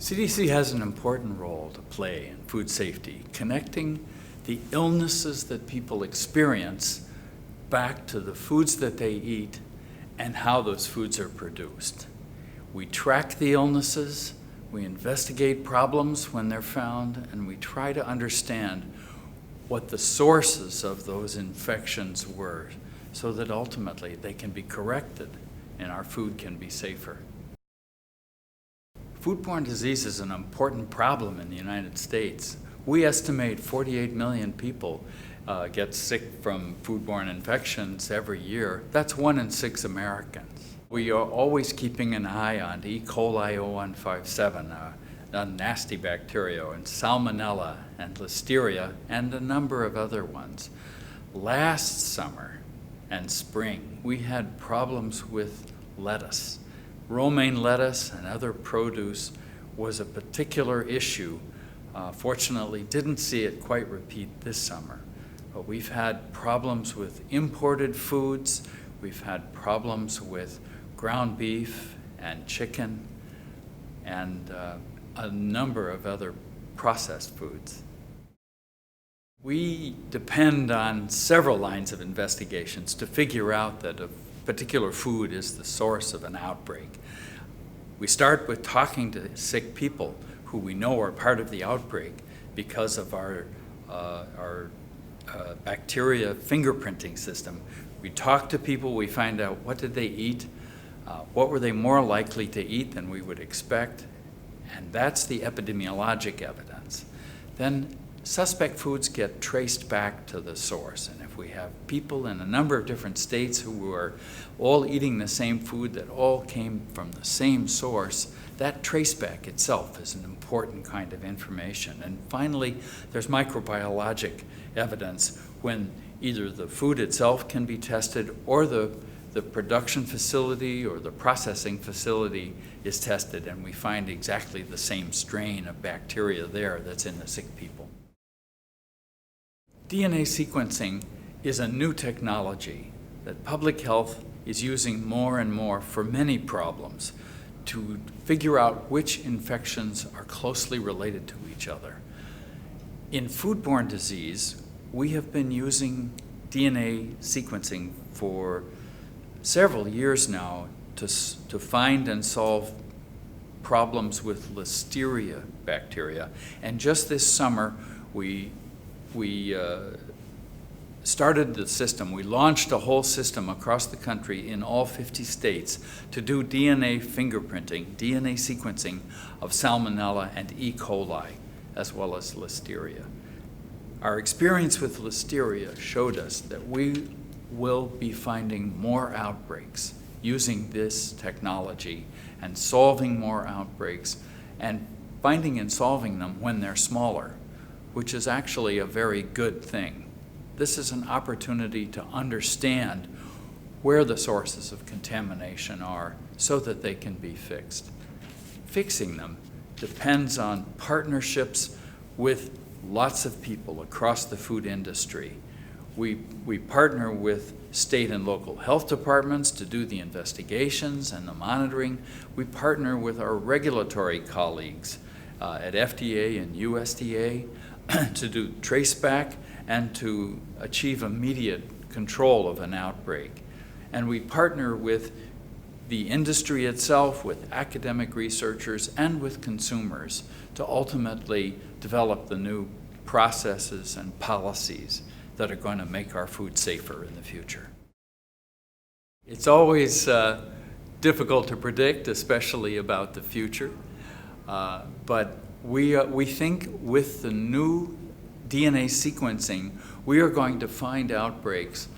CDC has an important role to play in food safety, connecting the illnesses that people experience back to the foods that they eat and how those foods are produced. We track the illnesses, we investigate problems when they're found, and we try to understand what the sources of those infections were so that ultimately they can be corrected and our food can be safer. Food-borne disease is an important problem in the United States. We estimate 48 million people get sick from food-borne infections every year. That's 1 in 6 Americans. We are always keeping an eye on E. coli 0157, a nasty bacteria, and Salmonella and Listeria, and a number of other ones. Last summer and spring, we had problems with lettuce. Romaine lettuce and other produce was a particular issue. Fortunately, didn't see it quite repeat this summer. But we've had problems with imported foods. We've had problems with ground beef and chicken and a number of other processed foods. We depend on several lines of investigations to figure out that a particular food is the source of an outbreak. We start with talking to sick people who we know are part of the outbreak because of our bacteria fingerprinting system. We talk to people, we find out what did they eat, what were they more likely to eat than we would expect, and that's the epidemiologic evidence. Then suspect foods get traced back to the source, and if we have people in a number of different states who are all eating the same food that all came from the same source, that traceback itself is an important kind of information. And finally, there's microbiologic evidence when either the food itself can be tested or the production facility or the processing facility is tested, and we find exactly the same strain of bacteria there that's in the sick people. DNA sequencing is a new technology that public health is using more and more for many problems to figure out which infections are closely related to each other. In food-borne disease, we have been using DNA sequencing for several years now to find and solve problems with Listeria bacteria. And just this summer, we started the system. We launched a whole system across the country in all 50 states to do DNA fingerprinting, DNA sequencing of Salmonella and E. coli, as well as Listeria. Our experience with Listeria showed us that we will be finding more outbreaks using this technology and solving more outbreaks and finding and solving them when they're smaller, which is actually a very good thing. This is an opportunity to understand where the sources of contamination are so that they can be fixed. Fixing them depends on partnerships with lots of people across the food industry. We partner with state and local health departments to do the investigations and the monitoring. We partner with our regulatory colleagues at FDA and USDA to do traceback and to achieve immediate control of an outbreak. And we partner with the industry itself, with academic researchers, and with consumers to ultimately develop the new processes and policies that are going to make our food safer in the future. It's always difficult to predict, especially about the future, but we think with the new DNA sequencing, we are going to find outbreaks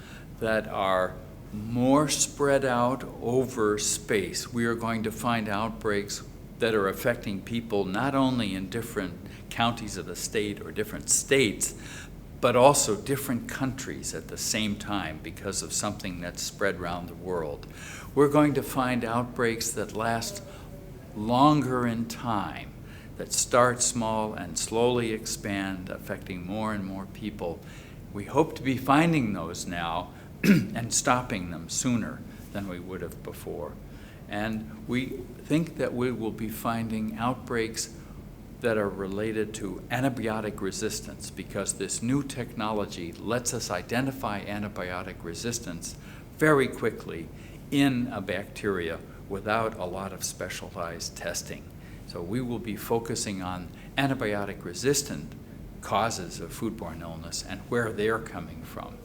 that are more spread out over space. We are going to find outbreaks that are affecting people not only in different counties of the state or different states, but also different countries at the same time because of something that's spread around the world. We're going to find outbreaks that last longer in time, that start small and slowly expand, affecting more and more people. We hope to be finding those now and stopping them sooner than we would have before. And we think that we will be finding outbreaks that are related to antibiotic resistance, because this new technology lets us identify antibiotic resistance very quickly in a bacteria without a lot of specialized testing. So we will be focusing on antibiotic resistant causes of foodborne illness and where they're coming from.